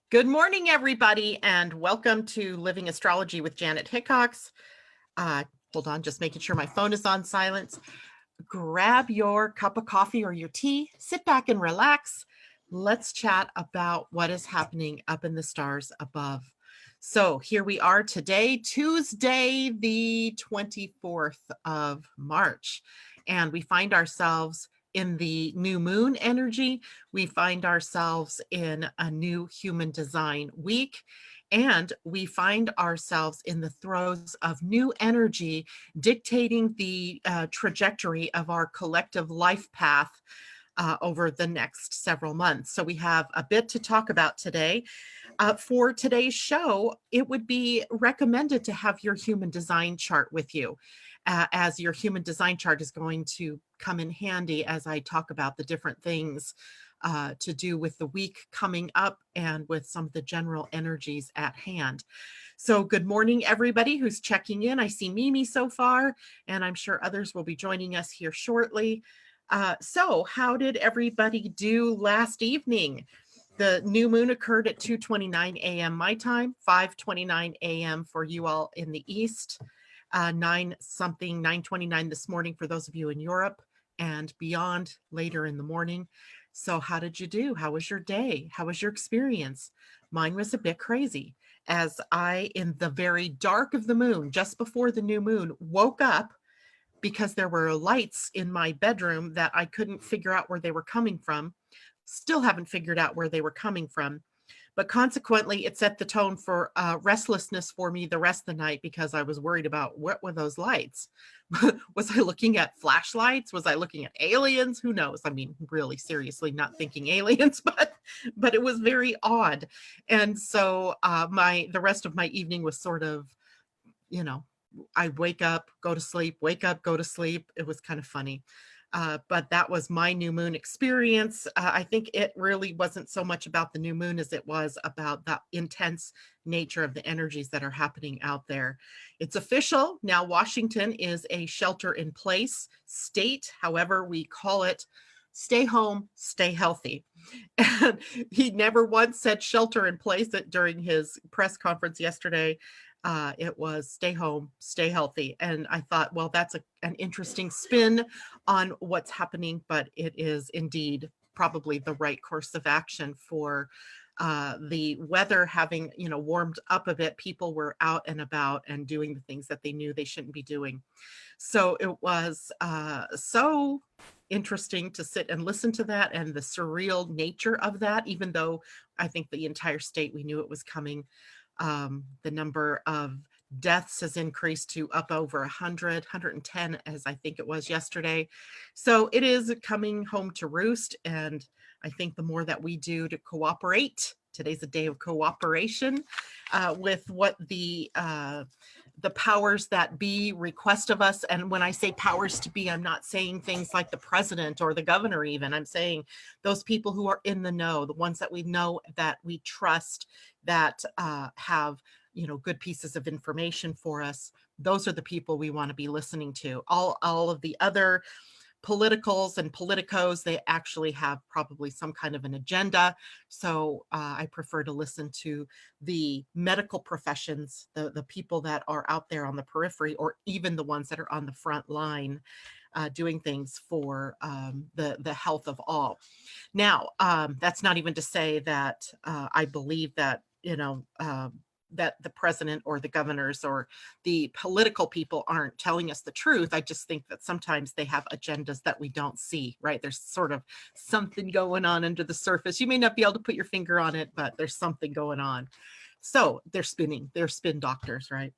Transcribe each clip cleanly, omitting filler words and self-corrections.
Good morning, everybody, and welcome to Living Astrology with Janet Hickox. Hold on, just making sure my phone is on silence. Grab your cup of coffee or your tea, sit back and relax. Let's chat about what is happening up in the stars above. So here we are today, Tuesday, the 24th of March, and we find ourselves in the new moon energy. We find ourselves in a new human design week, and we find ourselves in the throes of new energy dictating the trajectory of our collective life path over the next several months. So we have a bit to talk about today. For today's show, it would be recommended to have your human design chart with you, as your human design chart is going to come in handy as I talk about the different things to do with the week coming up and with some of the general energies at hand. So good morning, everybody who's checking in. I see Mimi so far, and I'm sure others will be joining us here shortly. So how did everybody do last evening? The new moon occurred at 2:29 a.m. my time, 5:29 a.m. for you all in the East, 9:29 this morning for those of you in Europe, and beyond later in the morning. So how did you do? How was your day? How was your experience? Mine was a bit crazy, as I, in the very dark of the moon, just before the new moon, woke up because there were lights in my bedroom that I couldn't figure out where they were coming from. Still haven't figured out where they were coming from. But consequently, it set the tone for restlessness for me the rest of the night because I was worried about what were those lights? Was I looking at flashlights? Was I looking at aliens? Who knows? I mean, really seriously, not thinking aliens, but it was very odd. And so the rest of my evening was sort of, you know, I wake up, go to sleep, wake up, go to sleep. It was kind of funny. But that was my new moon experience. I think it really wasn't so much about the new moon as it was about the intense nature of the energies that are happening out there. It's official. Now, Washington is a shelter in place state, however we call it. Stay home, stay healthy. And he never once said shelter in place during his press conference yesterday. It was stay home, stay healthy. And I thought, well, that's an interesting spin on what's happening, but it is indeed probably the right course of action for the weather having, warmed up a bit. People were out and about and doing the things that they knew they shouldn't be doing. So it was so interesting to sit and listen to that and the surreal nature of that, even though I think the entire state, we knew it was coming. The number of deaths has increased to up over 100, 110, as I think it was yesterday. So it is coming home to roost. And I think the more that we do to cooperate, today's a day of cooperation with what the powers that be request of us. And when I say powers to be, I'm not saying things like the president or the governor even. I'm saying those people who are in the know, the ones that we know, that we trust, that have good pieces of information for us. Those are the people we want to be listening to. All of the other politicals and politicos, they actually have probably some kind of an agenda. So I prefer to listen to the medical professions, the people that are out there on the periphery, or even the ones that are on the front line doing things for the health of all. Now, that's not even to say that I believe that, that the president or the governors or the political people aren't telling us the truth. I just think that sometimes they have agendas that we don't see, right? There's sort of something going on under the surface. You may not be able to put your finger on it, but there's something going on. So they're spin doctors, right?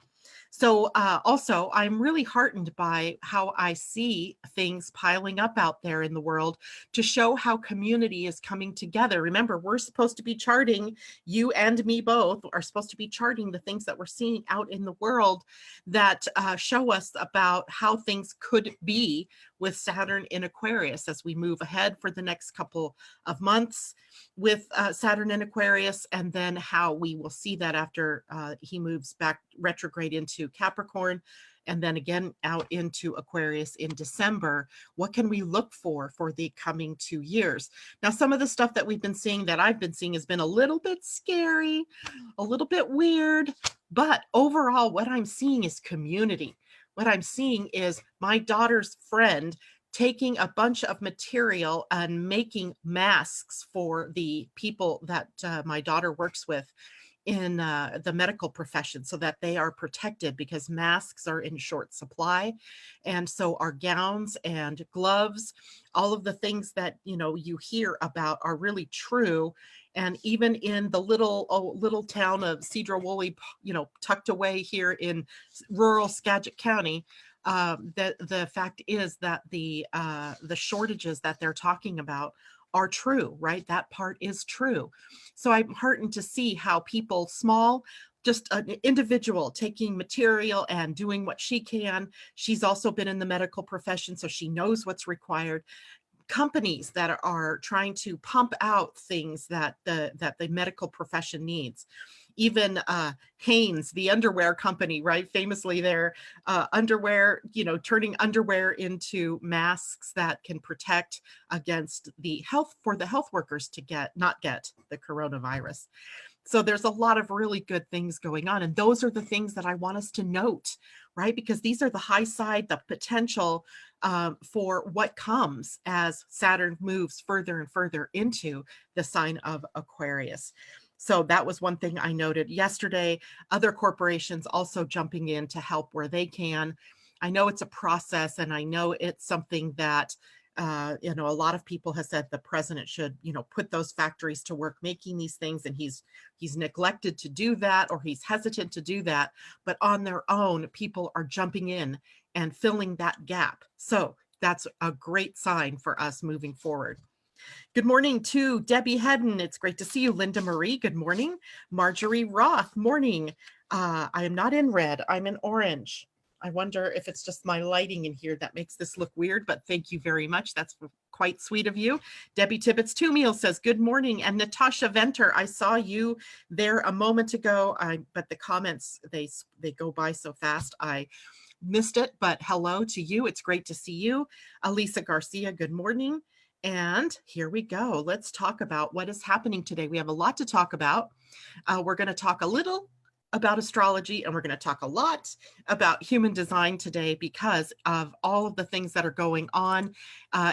So also, I'm really heartened by how I see things piling up out there in the world to show how community is coming together. Remember, we're supposed to be charting, you and me both are supposed to be charting the things that we're seeing out in the world that show us about how things could be with Saturn in Aquarius as we move ahead for the next couple of months with Saturn in Aquarius, and then how we will see that after he moves back retrograde into Capricorn and then again out into Aquarius in December. What can we look for the coming 2 years? Now, some of the stuff that we've been seeing, that I've been seeing, has been a little bit scary, a little bit weird, but overall, what I'm seeing is community. What I'm seeing is my daughter's friend taking a bunch of material and making masks for the people that my daughter works with in the medical profession, so that they are protected, because masks are in short supply. And so our gowns and gloves, all of the things that you hear about are really true. And even in the little town of Cedro-Woolley, tucked away here in rural Skagit County, the fact is that the shortages that they're talking about are true, right? That part is true. So I'm heartened to see how people, small, just an individual taking material and doing what she can. She's also been in the medical profession, so she knows what's required. Companies that are trying to pump out things that the medical profession needs. Even Hanes, the underwear company, right? Famously, their underwear, turning underwear into masks that can protect against the health workers to not get the coronavirus. So there's a lot of really good things going on. And those are the things that I want us to note, right? Because these are the high side, the potential for what comes as Saturn moves further and further into the sign of Aquarius. So that was one thing I noted yesterday. Other corporations also jumping in to help where they can. I know it's a process, and I know it's something that a lot of people have said the president should, put those factories to work making these things, and he's neglected to do that, or he's hesitant to do that. But on their own, people are jumping in and filling that gap. So that's a great sign for us moving forward. Good morning to Debbie Hedden. It's great to see you. Linda Marie, good morning. Marjorie Roth, morning. I am not in red, I'm in orange. I wonder if it's just my lighting in here that makes this look weird, but thank you very much. That's quite sweet of you. Debbie Tibbetts Two Meals says, good morning. And Natasha Venter, I saw you there a moment ago, but the comments, they go by so fast, I missed it, but hello to you. It's great to see you. Elisa Garcia, good morning. And here we go. Let's talk about what is happening today. We have a lot to talk about. We're going to talk a little about astrology, and we're going to talk a lot about human design today, because of all of the things that are going on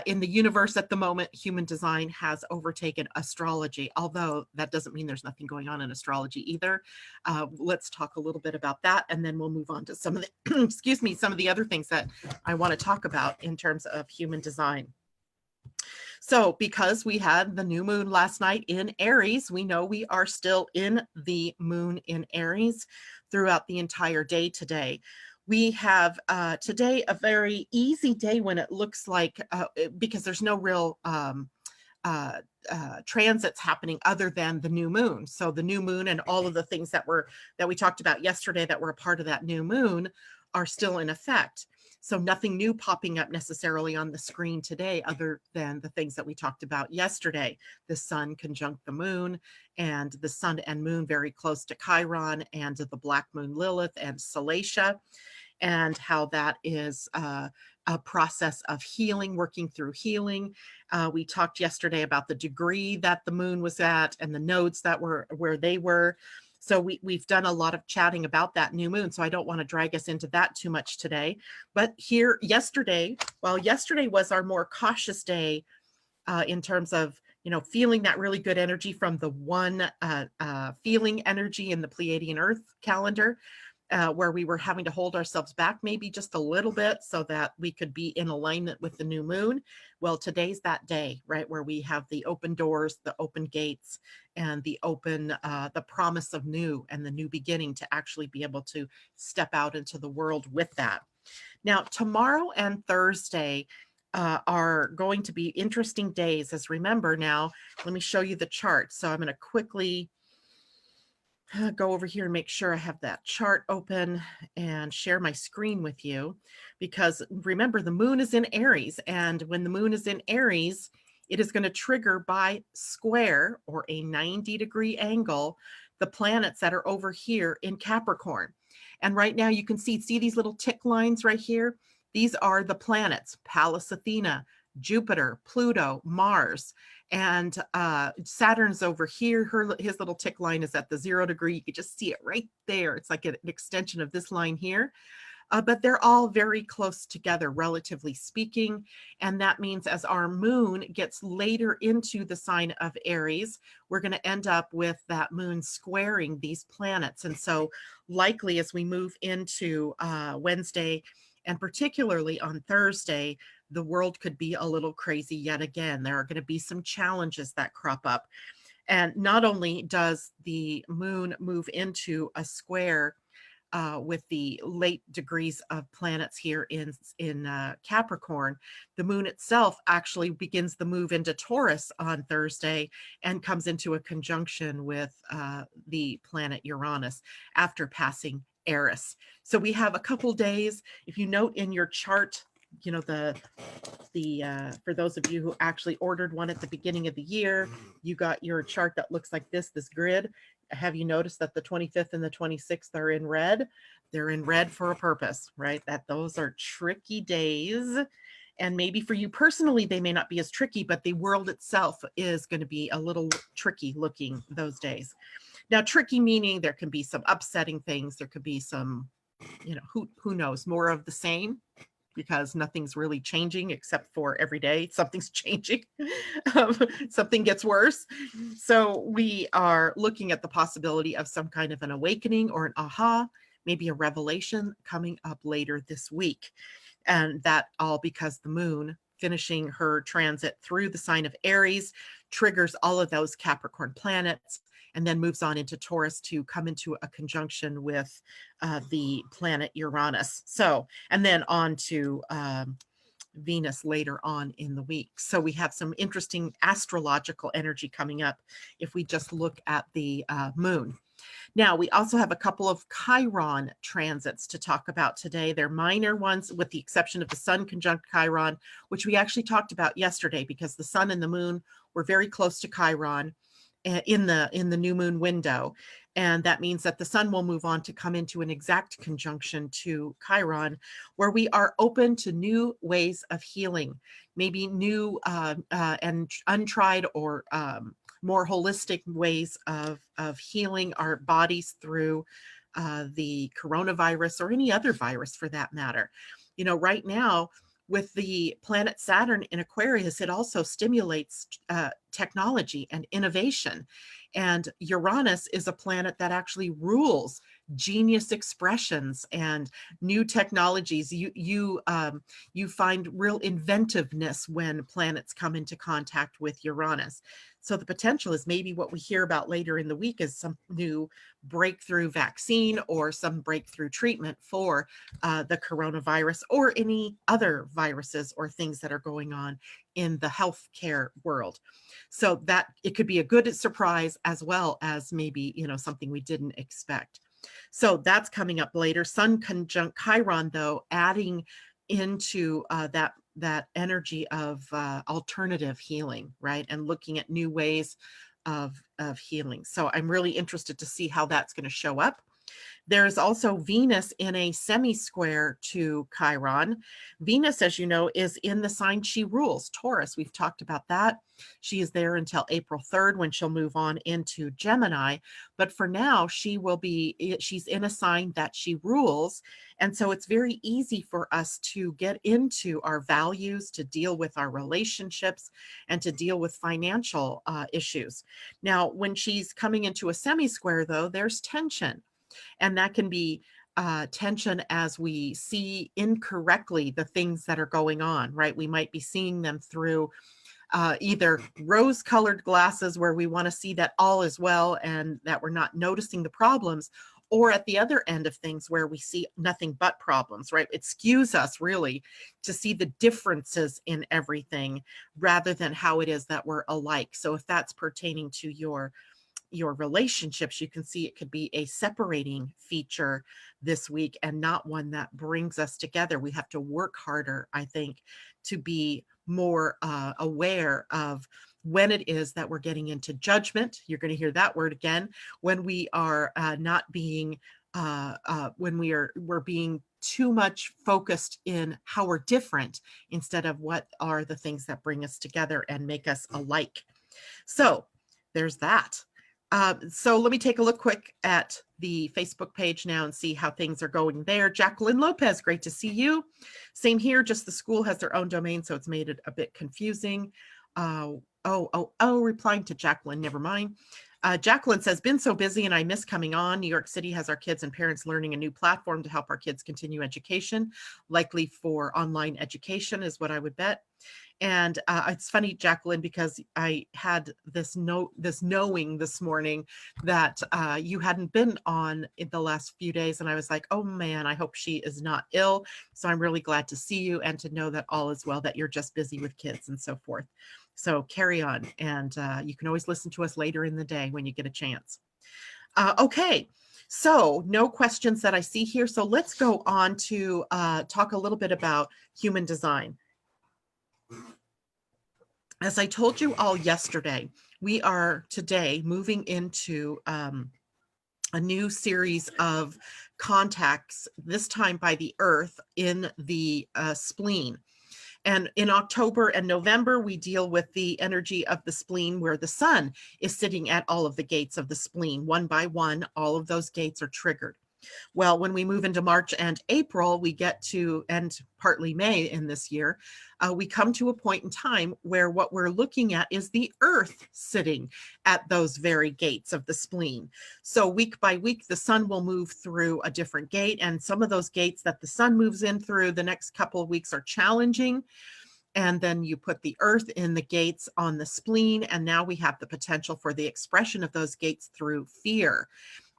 in the universe at the moment. Human design has overtaken astrology, although that doesn't mean there's nothing going on in astrology either. Let's talk a little bit about that, and then we'll move on to some of the some of the other things that I want to talk about in terms of human design. So because we had the new moon last night in Aries, we know we are still in the moon in Aries throughout the entire day today. We have today a very easy day when it looks like, because there's no real transits happening other than the new moon. So the new moon and all of the things that we talked about yesterday that were a part of that new moon are still in effect. So nothing new popping up necessarily on the screen today, other than the things that we talked about yesterday. The sun conjunct the moon, and the sun and moon very close to Chiron, and the black moon Lilith and Salacia, and how that is a process of healing, working through healing. We talked yesterday about the degree that the moon was at and the nodes that were where they were. So we've done a lot of chatting about that new moon, so I don't want to drag us into that too much today. But here yesterday, while yesterday was our more cautious day in terms of, feeling that really good energy from the one feeling energy in the Pleiadian-Earth calendar, where we were having to hold ourselves back maybe just a little bit so that we could be in alignment with the new moon. Well, today's that day, right, where we have the open doors, the open gates, and the promise of new and the new beginning to actually be able to step out into the world with that. Now, tomorrow and Thursday are going to be interesting days. As remember now, let me show you the chart. So I'm going to quickly go over here and make sure I have that chart open and share my screen with you, because remember, the moon is in Aries, and when the moon is in Aries, it is going to trigger by square, or a 90-degree angle, the planets that are over here in Capricorn. And right now you can see these little tick lines right here? These are the planets: Pallas Athena, Jupiter, Pluto, Mars, and Saturn's over here. His little tick line is at the 0 degree. You can just see it right there. It's like an extension of this line here. But they're all very close together, relatively speaking. And that means as our moon gets later into the sign of Aries, we're going to end up with that moon squaring these planets. And so likely as we move into Wednesday, and particularly on Thursday, the world could be a little crazy yet again. There are going to be some challenges that crop up. And not only does the moon move into a square with the late degrees of planets here in Capricorn, the moon itself actually begins the move into Taurus on Thursday and comes into a conjunction with the planet Uranus after passing Eris. So we have a couple days. If you note in your chart, you know, for those of you who actually ordered one at the beginning of the year, you got your chart that looks like this grid. Have you noticed that the 25th and the 26th are in red? They're in red for a purpose, right? That those are tricky days. And maybe for you personally, they may not be as tricky, but the world itself is going to be a little tricky looking those days. Now, tricky meaning there can be some upsetting things. There could be some, you know, who knows, more of the same, because nothing's really changing except for every day something's changing. Something gets worse. So we are looking at the possibility of some kind of an awakening or an aha, maybe a revelation coming up later this week. And that all because the moon finishing her transit through the sign of Aries triggers all of those Capricorn planets and then moves on into Taurus to come into a conjunction with the planet Uranus. So, and then on to Venus later on in the week. So we have some interesting astrological energy coming up if we just look at the moon. Now, we also have a couple of Chiron transits to talk about today. They're minor ones, with the exception of the Sun conjunct Chiron, which we actually talked about yesterday because the Sun and the Moon were very close to Chiron in the new moon window. And that means that the Sun will move on to come into an exact conjunction to Chiron, where we are open to new ways of healing, maybe new and untried or more holistic ways of healing our bodies through the coronavirus or any other virus for that matter. You know, right now, with the planet Saturn in Aquarius, it also stimulates technology and innovation. And Uranus is a planet that actually rules genius expressions and new technologies. You find real inventiveness when planets come into contact with Uranus. So the potential is maybe what we hear about later in the week is some new breakthrough vaccine or some breakthrough treatment for the coronavirus or any other viruses or things that are going on in the healthcare world. So that it could be a good surprise as well as maybe, you know, something we didn't expect. So that's coming up later. Sun conjunct Chiron, though, adding into that energy of alternative healing, right? And looking at new ways of healing. So I'm really interested to see how that's going to show up. There's also Venus in a semi-square to Chiron. Venus, as you know, is in the sign she rules, Taurus. We've talked about that. She is there until April 3rd when she'll move on into Gemini. But for now, she's in a sign that she rules. And so it's very easy for us to get into our values, to deal with our relationships, and to deal with financial issues. Now, when she's coming into a semi-square, though, there's tension. And that can be tension as we see incorrectly the things that are going on, right? We might be seeing them through either rose-colored glasses where we want to see that all is well and that we're not noticing the problems, or at the other end of things where we see nothing but problems, right? It skews us really to see the differences in everything rather than how it is that we're alike. So if that's pertaining to your relationships, you can see it could be a separating feature this week and not one that brings us together. We have to work harder, I think, to be more aware of when it is that we're getting into judgment. You're going to hear that word again. When we are not being when we're being too much focused in how we're different instead of what are the things that bring us together and make us alike. So there's that. So let me take a look quick at the Facebook page now and see how things are going there. Jacqueline Lopez, great to see you. Same here, just the school has their own domain, so it's made it a bit confusing. Replying to Jacqueline, never mind. Jacqueline says, been so busy and I miss coming on. New York City has our kids and parents learning a new platform to help our kids continue education, likely for online education is what I would bet. And it's funny, Jacqueline, because I had this knowing this morning that you hadn't been on in the last few days. And I was like, oh man, I hope she is not ill. So I'm really glad to see you and to know that all is well, that you're just busy with kids and so forth. So carry on. And you can always listen to us later in the day when you get a chance. Okay. So no questions that I see here. So let's go on to talk a little bit about human design. As I told you all yesterday, we are today moving into a new series of contacts, this time by the Earth in the spleen. And in October and November, we deal with the energy of the spleen where the sun is sitting at all of the gates of the spleen. One by one, all of those gates are triggered. Well, when we move into March and April, we get to, and partly May in this year, we come to a point in time where what we're looking at is the Earth sitting at those very gates of the spleen. So week by week, the sun will move through a different gate, and some of those gates that the sun moves in through the next couple of weeks are challenging. And then you put the Earth in the gates on the spleen, and now we have the potential for the expression of those gates through fear,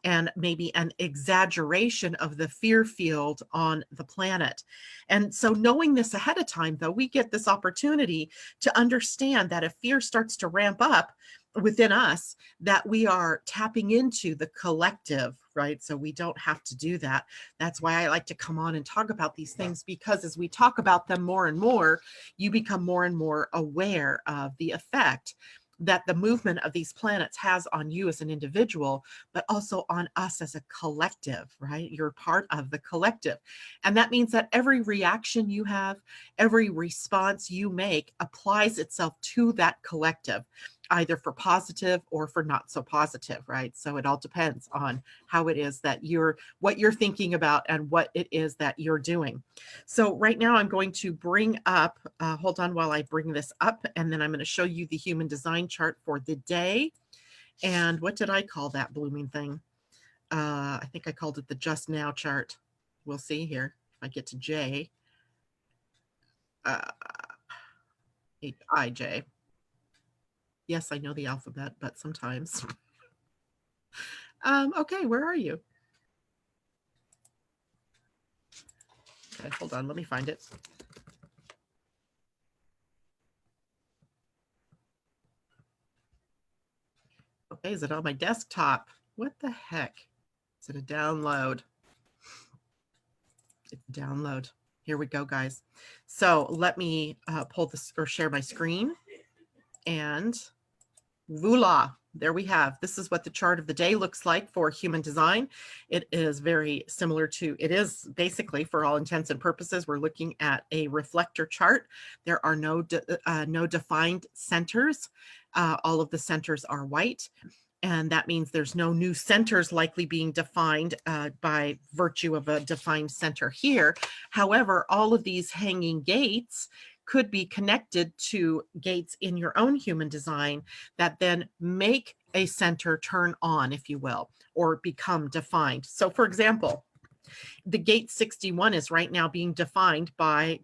and maybe an exaggeration of the fear field on the planet. And so knowing this ahead of time, though, we get this opportunity to understand that if fear starts to ramp up within us, that we are tapping into the collective, right? So we don't have to do that. That's why I like to come on and talk about these things, because as we talk about them more and more, you become more and more aware of the effect that the movement of these planets has on you as an individual, but also on us as a collective, right? You're part of the collective. And that means that every reaction you have, every response you make applies itself to that collective, either for positive or for not so positive, right? So it all depends on how it is that what you're thinking about and what it is that you're doing. So right now I'm going to bring up, hold on while I bring this up, and then I'm going to show you the human design chart for the day. And what did I call that blooming thing? I think I called it the just now chart. We'll see here if I get to J. IJ. Yes, I know the alphabet, but sometimes. Okay, where are you? Okay, hold on, let me find it. Okay, is it on my desktop? What the heck? Is it a download? It's a download. Here we go, guys. So let me pull this or share my screen. And voila, there we have. This is what the chart of the day looks like for human design. It is very similar to, it is basically, for all intents and purposes, we're looking at a reflector chart. There are no defined centers. All of the centers are white. And that means there's no new centers likely being defined by virtue of a defined center here. However, all of these hanging gates could be connected to gates in your own human design that then make a center turn on, if you will, or become defined. So for example, the gate 61 is right now being defined by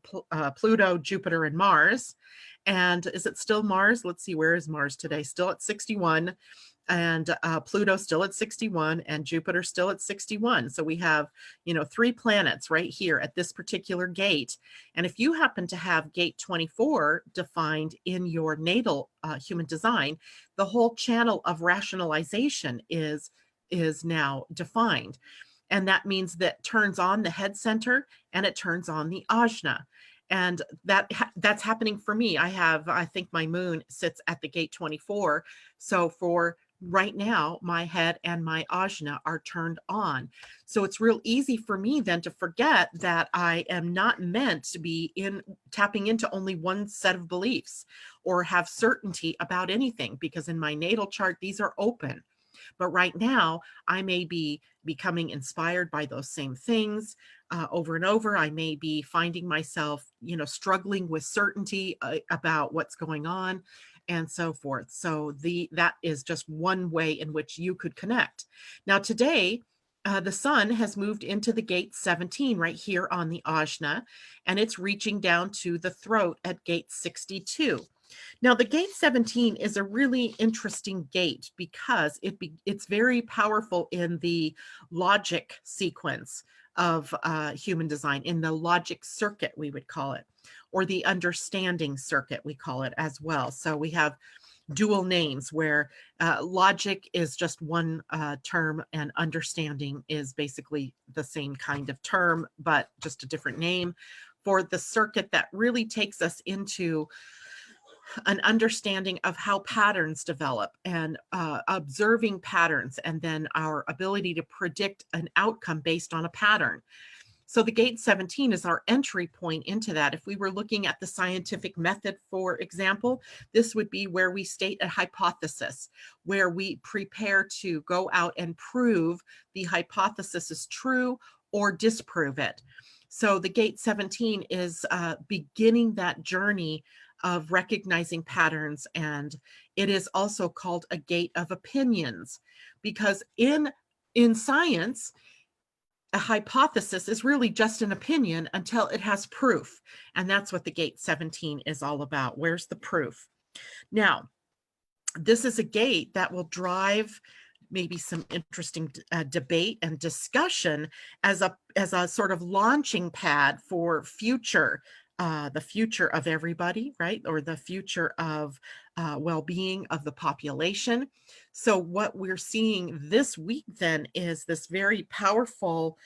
Pluto, Jupiter, and Mars. And is it still Mars? Let's see, where is Mars today? Still at 61. And Pluto still at 61 and Jupiter still at 61. So we have, 3 planets right here at this particular gate. And if you happen to have gate 24 defined in your natal human design, the whole channel of rationalization is now defined. And that means that turns on the head center and it turns on the ajna. And that's happening for me. I think my moon sits at the gate 24. So for right now my head and my ajna are turned on. So it's real easy for me then to forget that I am not meant to be tapping into only one set of beliefs or have certainty about anything, because in my natal chart, these are open. But right now, I may be becoming inspired by those same things over and over. I may be finding myself, struggling with certainty about what's going on and so forth. So that is just one way in which you could connect. Now, today, the sun has moved into the gate 17 right here on the ajna, and it's reaching down to the throat at gate 62. Now, the gate 17 is a really interesting gate because it's very powerful in the logic sequence of human design, in the logic circuit, we would call it, or the understanding circuit, we call it as well. So we have dual names where logic is just one term and understanding is basically the same kind of term, but just a different name for the circuit that really takes us into an understanding of how patterns develop and observing patterns, and then our ability to predict an outcome based on a pattern. So the gate 17 is our entry point into that. If we were looking at the scientific method, for example, this would be where we state a hypothesis, where we prepare to go out and prove the hypothesis is true or disprove it. So the gate 17 is beginning that journey of recognizing patterns, and it is also called a gate of opinions, because in science, a hypothesis is really just an opinion until it has proof. And that's what the gate 17 is all about. Where's the proof? Now, this is a gate that will drive maybe some interesting debate and discussion as a sort of launching pad for the future of everybody, right? Or the future of well-being of the population. So what we're seeing this week then is this very powerful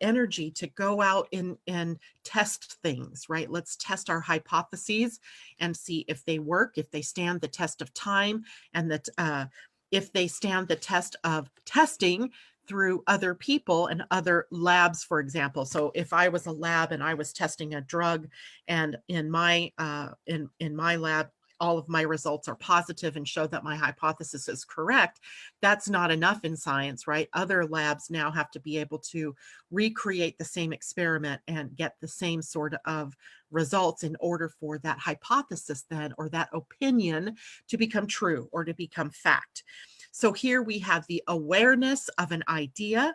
energy to go out and test things, right? Let's test our hypotheses and see if they work, if they stand the test of time, and that if they stand the test of testing through other people and other labs, for example. So if I was a lab and I was testing a drug, and in my lab, all of my results are positive and show that my hypothesis is correct, that's not enough in science, right? Other labs now have to be able to recreate the same experiment and get the same sort of results in order for that hypothesis then, or that opinion, to become true or to become fact. So here we have the awareness of an idea,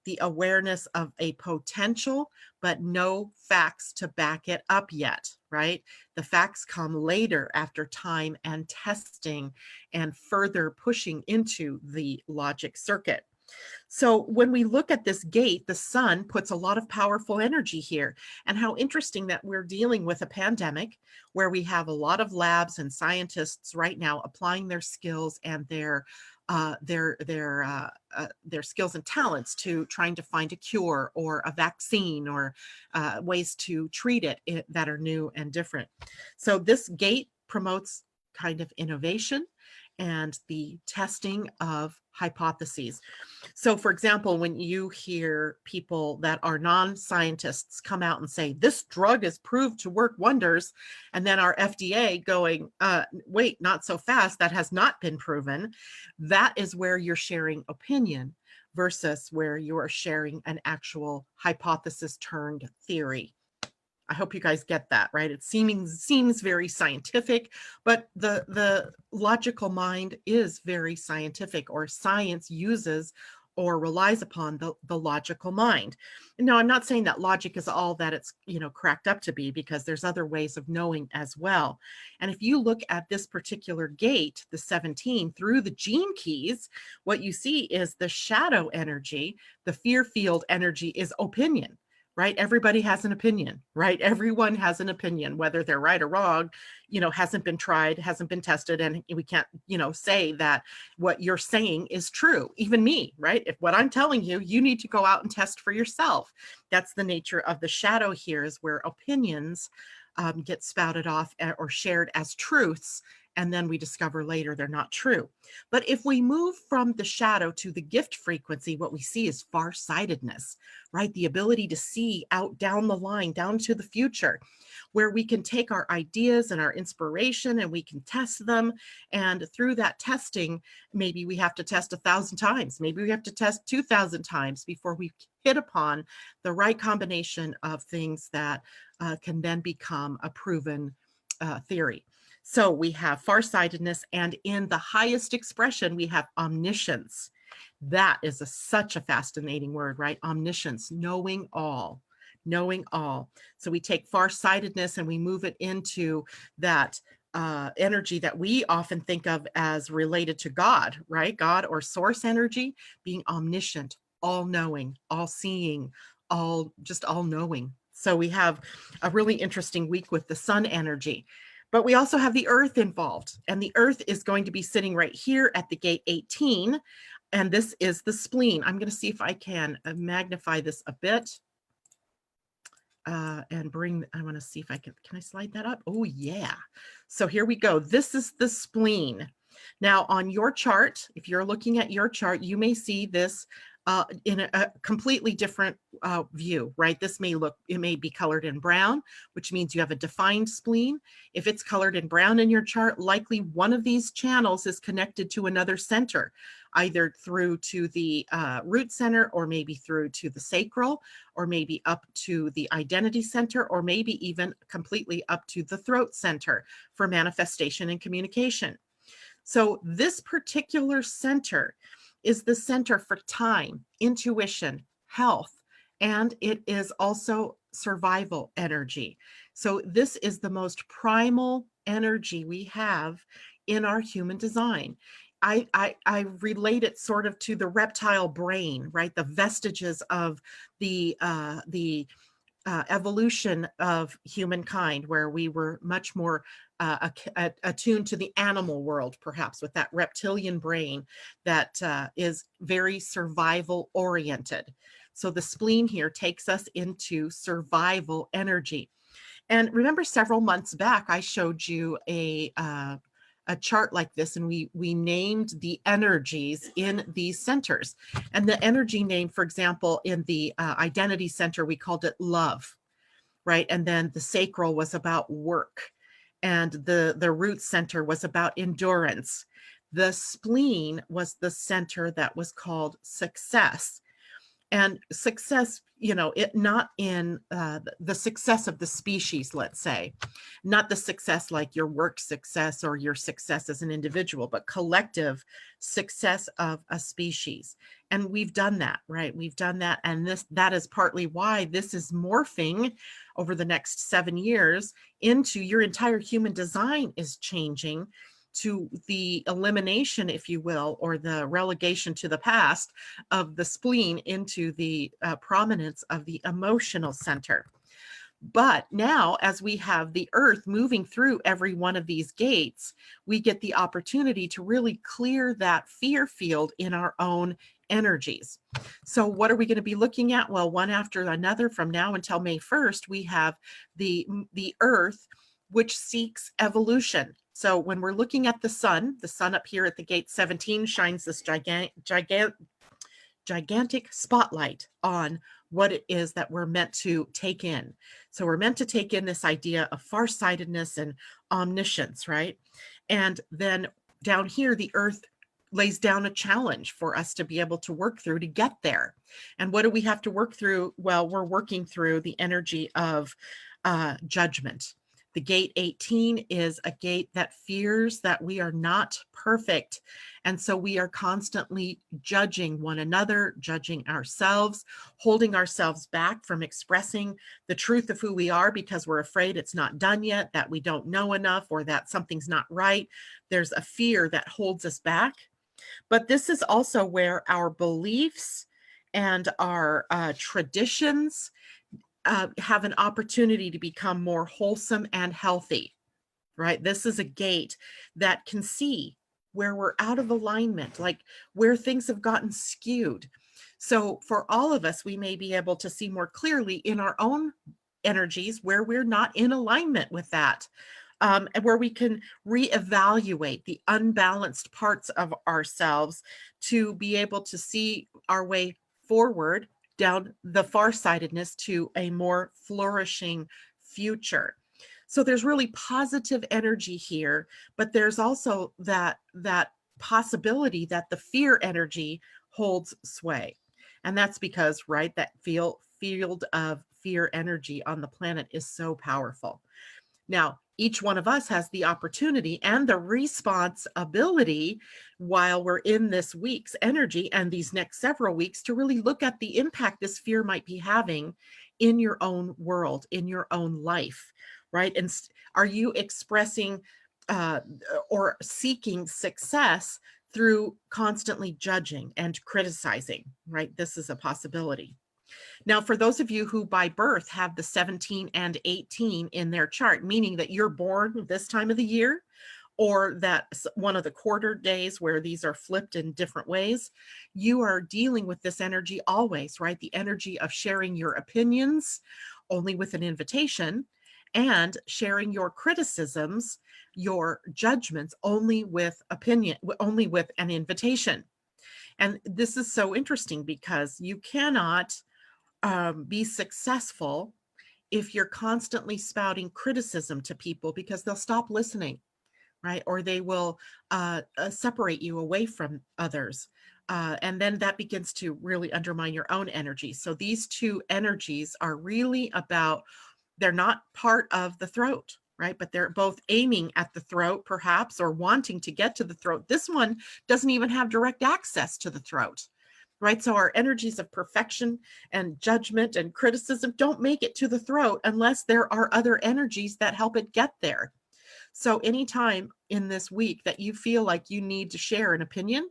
the awareness of a potential, but no facts to back it up yet, right? The facts come later after time and testing and further pushing into the logic circuit. So when we look at this gate, the sun puts a lot of powerful energy here. And how interesting that we're dealing with a pandemic where we have a lot of labs and scientists right now applying their skills and their skills and talents to trying to find a cure or a vaccine or ways to treat it that are new and different. So this gate promotes kind of innovation and the testing of hypotheses. So, for example, when you hear people that are non-scientists come out and say, this drug is proved to work wonders, and then our FDA going, wait, not so fast, that has not been proven, that is where you're sharing opinion versus where you are sharing an actual hypothesis turned theory. I hope you guys get that, right? It seems very scientific, but the logical mind is very scientific, or science uses or relies upon the logical mind. Now, I'm not saying that logic is all that it's, cracked up to be, because there's other ways of knowing as well. And if you look at this particular gate, the 17, through the gene keys, what you see is the shadow energy, the fear field energy is opinion. Right? Everybody has an opinion, right? Everyone has an opinion, whether they're right or wrong, hasn't been tried, hasn't been tested. And we can't, say that what you're saying is true. Even me, right? If what I'm telling you, you need to go out and test for yourself. That's the nature of the shadow here, is where opinions get spouted off or shared as truths. and then we discover later they're not true. But if we move from the shadow to the gift frequency, what we see is farsightedness, right? The ability to see out down the line, down to the future, where we can take our ideas and our inspiration and we can test them. And through that testing, maybe we have to test 1,000 times, maybe we have to test 2,000 times before we hit upon the right combination of things that can then become a proven theory. So we have farsightedness, and in the highest expression, we have omniscience. That is such a fascinating word, right? Omniscience, knowing all, knowing all. So we take farsightedness and we move it into that energy that we often think of as related to God, right? God or source energy, being omniscient, all knowing, all seeing, just all knowing. So we have a really interesting week with the sun energy. But we also have the earth involved, and the earth is going to be sitting right here at the gate 18. And this is the spleen. I'm going to see if I can magnify this a bit and bring, I want to see if I can I slide that up? Oh yeah. So here we go. This is the spleen. Now on your chart, if you're looking at your chart, you may see this in a completely different view, right? This may it may be colored in brown, which means you have a defined spleen. If it's colored in brown in your chart, likely one of these channels is connected to another center, either through to the root center, or maybe through to the sacral, or maybe up to the identity center, or maybe even completely up to the throat center for manifestation and communication. So this particular center is the center for time, intuition, health, and it is also survival energy. So this is the most primal energy we have in our human design. I relate it sort of to the reptile brain, right? The vestiges of the evolution of humankind, where we were much more attuned to the animal world, perhaps with that reptilian brain that is very survival oriented. So the spleen here takes us into survival energy. And remember, several months back, I showed you a chart like this, and we named the energies in these centers. And the energy name, for example, in the identity center, we called it love, right? And then the sacral was about work, and the root center was about endurance. The spleen was the center that was called success. And success, it not in the success of the species, let's say, not the success like your work success or your success as an individual, but collective success of a species. And we've done that, right? We've done that. And that is partly why this is morphing over the next 7 years into your entire human design is changing to the elimination, if you will, or the relegation to the past of the spleen into the prominence of the emotional center. But now, as we have the earth moving through every one of these gates, we get the opportunity to really clear that fear field in our own energies. So what are we going to be looking at? Well, one after another from now until May 1st, we have the earth, which seeks evolution. So when we're looking at the sun up here at the gate 17 shines this gigantic spotlight on what it is that we're meant to take in. So we're meant to take in this idea of farsightedness and omniscience, right? And then down here, the earth lays down a challenge for us to be able to work through to get there. And what do we have to work through? Well, we're working through the energy of judgment. The gate 18 is a gate that fears that we are not perfect. And so we are constantly judging one another, judging ourselves, holding ourselves back from expressing the truth of who we are because we're afraid it's not done yet, that we don't know enough, or that something's not right. There's a fear that holds us back. But this is also where our beliefs and our traditions have an opportunity to become more wholesome and healthy, right? This is a gate that can see where we're out of alignment, like where things have gotten skewed. So for all of us, we may be able to see more clearly in our own energies where we're not in alignment with that. and where we can reevaluate the unbalanced parts of ourselves to be able to see our way forward down the farsightedness to a more flourishing future. So there's really positive energy here, but there's also that possibility that the fear energy holds sway. And that's because, right, that field of fear energy on the planet is so powerful. Now, each one of us has the opportunity and the responsibility while we're in this week's energy and these next several weeks to really look at the impact this fear might be having in your own world, in your own life, right? And are you expressing uh, or seeking success through constantly judging and criticizing, right? This is a possibility. Now, for those of you who by birth have the 17 and 18 in their chart, meaning that you're born this time of the year, or that one of the quarter days where these are flipped in different ways, you are dealing with this energy always, right? The energy of sharing your opinions only with an invitation and sharing your criticisms, your judgments only with opinion, only with an invitation. And this is so interesting because you cannot be successful if you're constantly spouting criticism to people because they'll stop listening, right? Or they will separate you away from others. And then that begins to really undermine your own energy. So these two energies are really about, they're not part of the throat, right? But they're both aiming at the throat, perhaps, or wanting to get to the throat. This one doesn't even have direct access to the throat, right? So our energies of perfection and judgment and criticism don't make it to the throat unless there are other energies that help it get there. So anytime in this week that you feel like you need to share an opinion,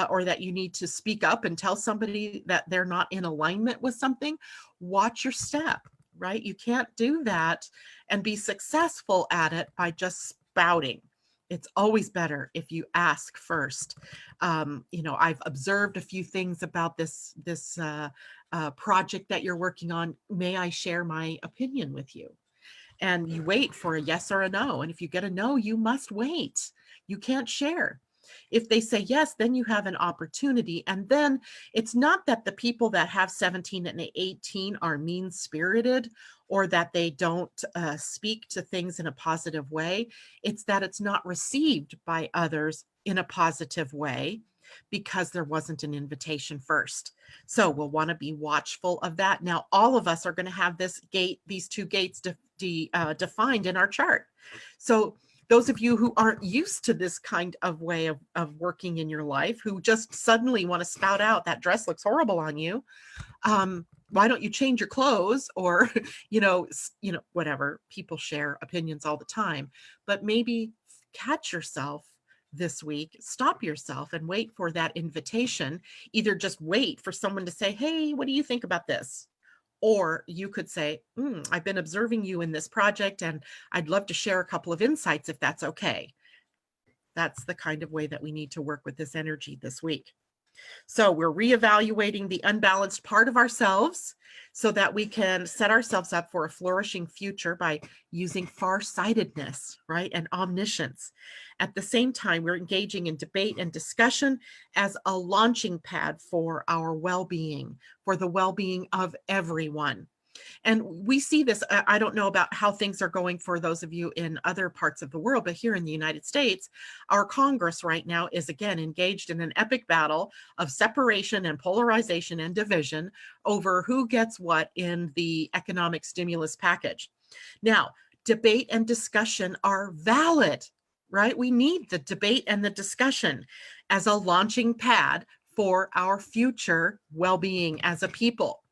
or that you need to speak up and tell somebody that they're not in alignment with something, watch your step, right? You can't do that and be successful at it by just spouting. It's always better if you ask first. I've observed a few things about this project that you're working on. May I share my opinion with you? And you wait for a yes or a no. And if you get a no, you must wait. You can't share. If they say yes, then you have an opportunity. And then it's not that the people that have 17 and 18 are mean-spirited or that they don't speak to things in a positive way. It's that it's not received by others in a positive way because there wasn't an invitation first. So we'll want to be watchful of that. Now, all of us are going to have these two gates defined in our chart. So those of you who aren't used to this kind of way of working in your life, who just suddenly want to spout out that dress looks horrible on you, why don't you change your clothes? Or whatever. People share opinions all the time, but maybe catch yourself this week, stop yourself and wait for that invitation. Either just wait for someone to say, hey, what do you think about this? Or you could say, I've been observing you in this project and I'd love to share a couple of insights if that's okay. That's the kind of way that we need to work with this energy this week. So we're reevaluating the unbalanced part of ourselves so that we can set ourselves up for a flourishing future by using farsightedness, right, and omniscience. At the same time, we're engaging in debate and discussion as a launching pad for our well-being, for the well-being of everyone. And we see this, I don't know about how things are going for those of you in other parts of the world, but here in the United States, our Congress right now is again engaged in an epic battle of separation and polarization and division over who gets what in the economic stimulus package. Now, debate and discussion are valid, right? We need the debate and the discussion as a launching pad for our future well-being as a people.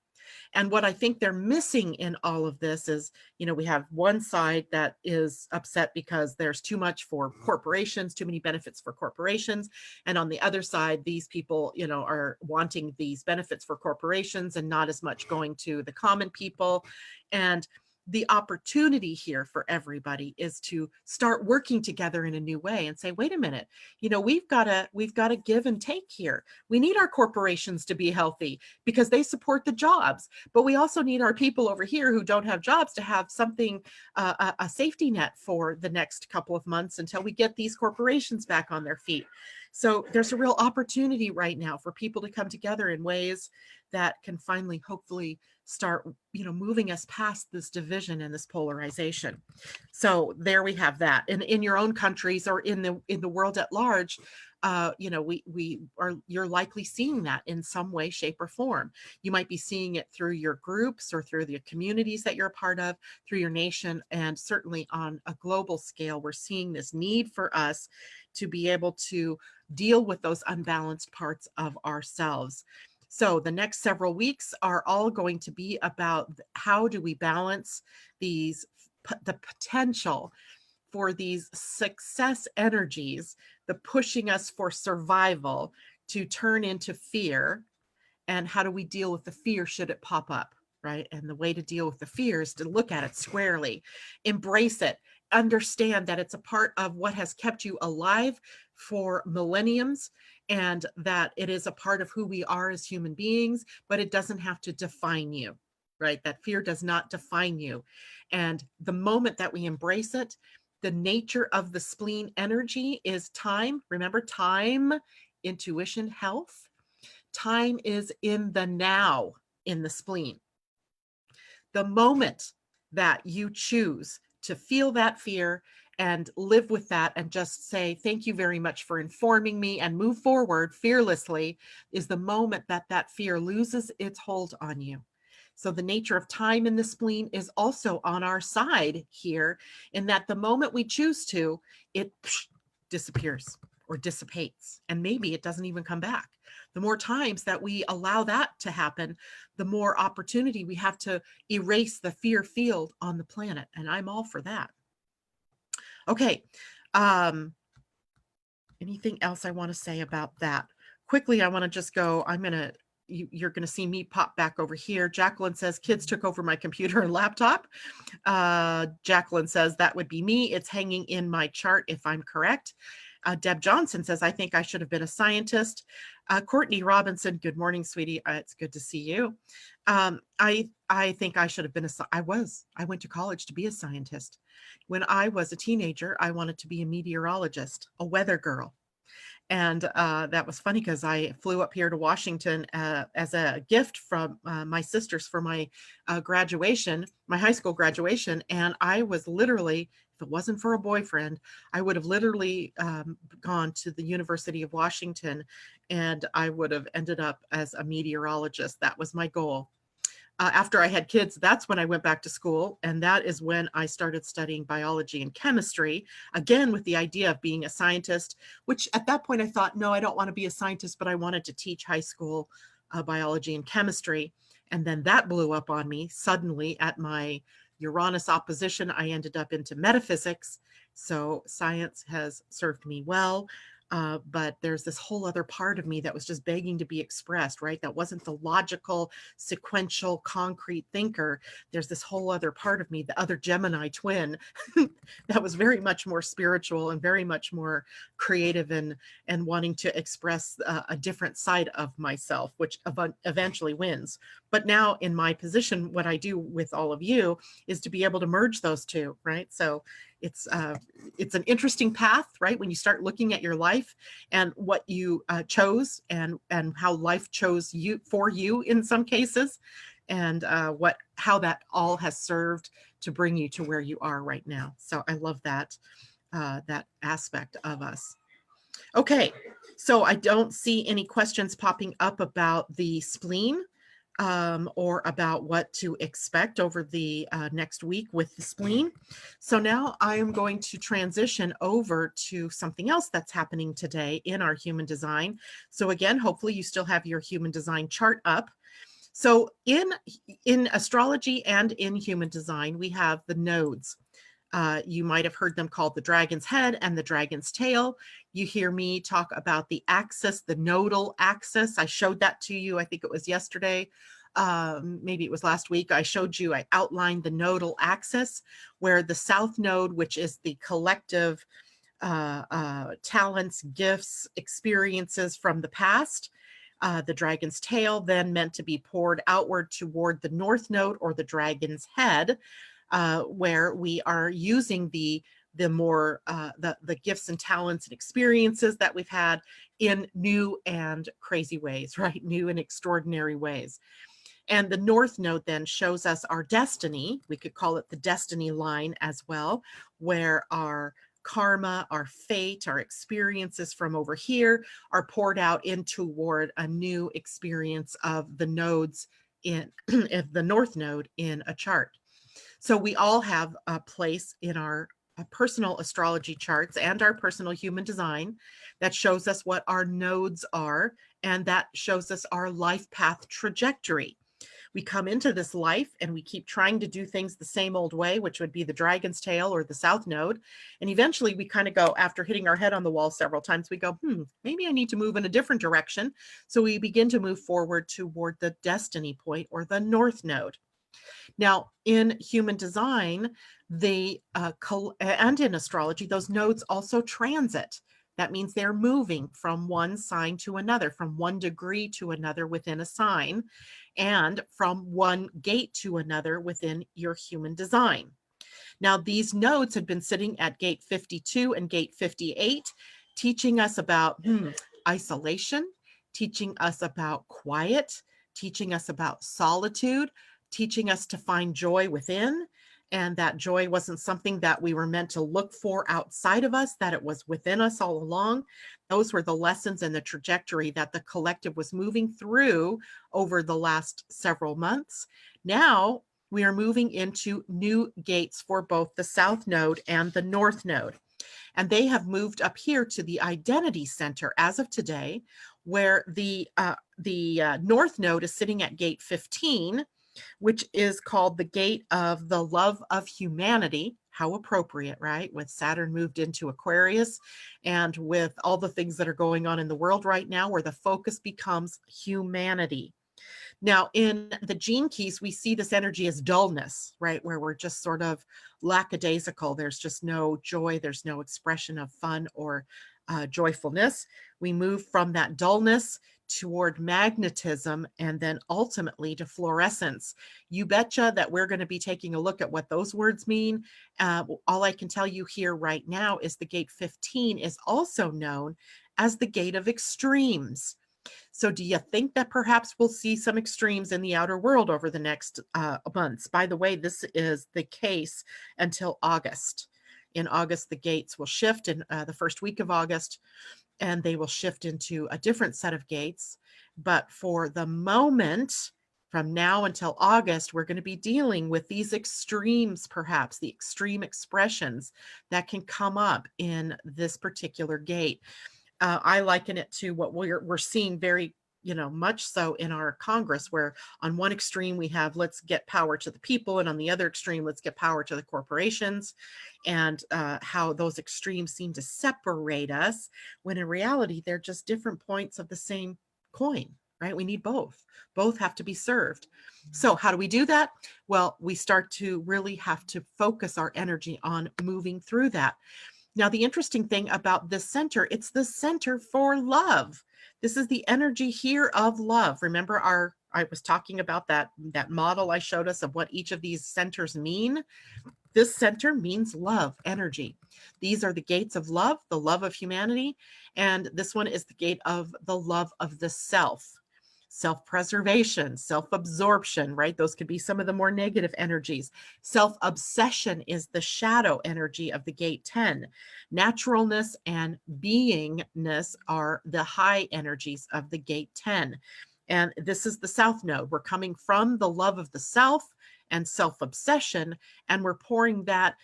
And what I think they're missing in all of this is, we have one side that is upset because there's too much for corporations, too many benefits for corporations. And on the other side, these people, are wanting these benefits for corporations and not as much going to the common people. And the opportunity here for everybody is to start working together in a new way and say, wait a minute, we've got to give and take here. We need our corporations to be healthy because they support the jobs, but we also need our people over here who don't have jobs to have something, a safety net for the next couple of months until we get these corporations back on their feet. So there's a real opportunity right now for people to come together in ways that can finally, hopefully, start, moving us past this division and this polarization. So there we have that. And in your own countries or in the world at large, you're likely seeing that in some way, shape, or form. You might be seeing it through your groups or through the communities that you're a part of, through your nation, and certainly on a global scale, we're seeing this need for us to be able to deal with those unbalanced parts of ourselves. So the next several weeks are all going to be about how do we balance the potential for these success energies, the pushing us for survival to turn into fear, and how do we deal with the fear should it pop up, right? And the way to deal with the fear is to look at it squarely, embrace it, understand that it's a part of what has kept you alive for millenniums, and that it is a part of who we are as human beings, but it doesn't have to define you, right? That fear does not define you. And the moment that we embrace it, the nature of the spleen energy is time. Remember, time, intuition, health. Time is in the now in the spleen. The moment that you choose to feel that fear and live with that and just say, thank you very much for informing me, and move forward fearlessly, is the moment that that fear loses its hold on you. So the nature of time in the spleen is also on our side here, in that the moment we choose to, it disappears or dissipates, and maybe it doesn't even come back. The more times that we allow that to happen, the more opportunity we have to erase the fear field on the planet. And I'm all for that. Okay. Anything else I want to say about that? Quickly, I want to just go, you're going to see me pop back over here. Jacqueline says, kids took over my computer and laptop. Jacqueline says, that would be me. It's hanging in my chart if I'm correct. Deb Johnson says, I think I should have been a scientist. Courtney Robinson, good morning, sweetie. It's good to see you. I think I should have been I went to college to be a scientist. When I was a teenager, I wanted to be a meteorologist, a weather girl. And that was funny because I flew up here to Washington as a gift from my sisters for my graduation, my high school graduation. And I was literally, if it wasn't for a boyfriend, I would have literally gone to the University of Washington, and I would have ended up as a meteorologist. That was my goal. After I had kids, that's when I went back to school. And that is when I started studying biology and chemistry, again, with the idea of being a scientist, which at that point I thought, no, I don't want to be a scientist, but I wanted to teach high school biology and chemistry. And then that blew up on me suddenly at my Uranus opposition. I ended up into metaphysics. So science has served me well. But there's this whole other part of me that was just begging to be expressed, right? That wasn't the logical, sequential, concrete thinker. There's this whole other part of me, the other Gemini twin, that was very much more spiritual and very much more creative and wanting to express a different side of myself, which eventually wins. But now in my position, what I do with all of you is to be able to merge those two, right? So it's an interesting path, right? When you start looking at your life and what you chose and how life chose you for you in some cases, and how that all has served to bring you to where you are right now. So I love that aspect of us. Okay, so I don't see any questions popping up about the spleen. Or about what to expect over the next week with the spleen. So now I am going to transition over to something else that's happening today in our human design. So again, hopefully you still have your human design chart up. So in astrology and in human design, we have the nodes. You might have heard them called the dragon's head and the dragon's tail. You hear me talk about the axis, the nodal axis. I showed that to you, I think it was yesterday, maybe it was last week, I showed you, I outlined the nodal axis where the south node, which is the collective talents, gifts, experiences from the past. The dragon's tail then meant to be poured outward toward the north node or the dragon's head, where we are using the more the gifts and talents and experiences that we've had in new and crazy ways, right? New and extraordinary ways. And the north node then shows us our destiny. We could call it the destiny line as well, where our karma, our fate, our experiences from over here are poured out in toward a new experience of the nodes in of the north node in a chart. So we all have a place in our personal astrology charts and our personal human design that shows us what our nodes are, and that shows us our life path trajectory. We come into this life and we keep trying to do things the same old way, which would be the dragon's tail or the south node. And eventually we kind of go, after hitting our head on the wall several times, we go, maybe I need to move in a different direction. So we begin to move forward toward the destiny point or the north node. Now, in human design, and in astrology, those nodes also transit. That means they're moving from one sign to another, from one degree to another within a sign, and from one gate to another within your human design. Now, these nodes had been sitting at gate 52 and gate 58, teaching us about isolation, teaching us about quiet, teaching us about solitude, teaching us to find joy within, and that joy wasn't something that we were meant to look for outside of us, that it was within us all along. Those were the lessons and the trajectory that the collective was moving through over the last several months. Now we are moving into new gates for both the south node and the north node. And they have moved up here to the identity center as of today, where the north node is sitting at gate 15, which is called the gate of the love of humanity. How appropriate, right? With Saturn moved into Aquarius and with all the things that are going on in the world right now, where the focus becomes humanity. Now, in the gene keys, we see this energy as dullness, right? Where we're just sort of lackadaisical. There's just no joy. There's no expression of fun or joyfulness. We move from that dullness toward magnetism and then ultimately to fluorescence. You betcha that we're going to be taking a look at what those words mean. All I can tell you here right now is the gate 15 is also known as the gate of extremes. So do you think that perhaps we'll see some extremes in the outer world over the next months? By the way, this is the case until August. In August, the gates will shift in the first week of August, and they will shift into a different set of gates. But for the moment, from now until August, we're going to be dealing with these extremes, perhaps the extreme expressions that can come up in this particular gate. I liken it to what we're seeing very, much so in our Congress, where on one extreme we have let's get power to the people, and on the other extreme let's get power to the corporations, and how those extremes seem to separate us when in reality they're just different points of the same coin, right? We need both. Both have to be served. So how do we do that? Well, we start to really have to focus our energy on moving through that. Now, the interesting thing about this center, it's the center for love. This is the energy here of love. Remember I was talking about that model I showed us of what each of these centers mean. This center means love energy. These are the gates of love, the love of humanity. And this one is the gate of the love of the self-preservation, self-absorption, right? Those could be some of the more negative energies. Self-obsession is the shadow energy of the gate 10. Naturalness and beingness are the high energies of the gate 10. And this is the south node. We're coming from the love of the self and self-obsession, and we're pouring that,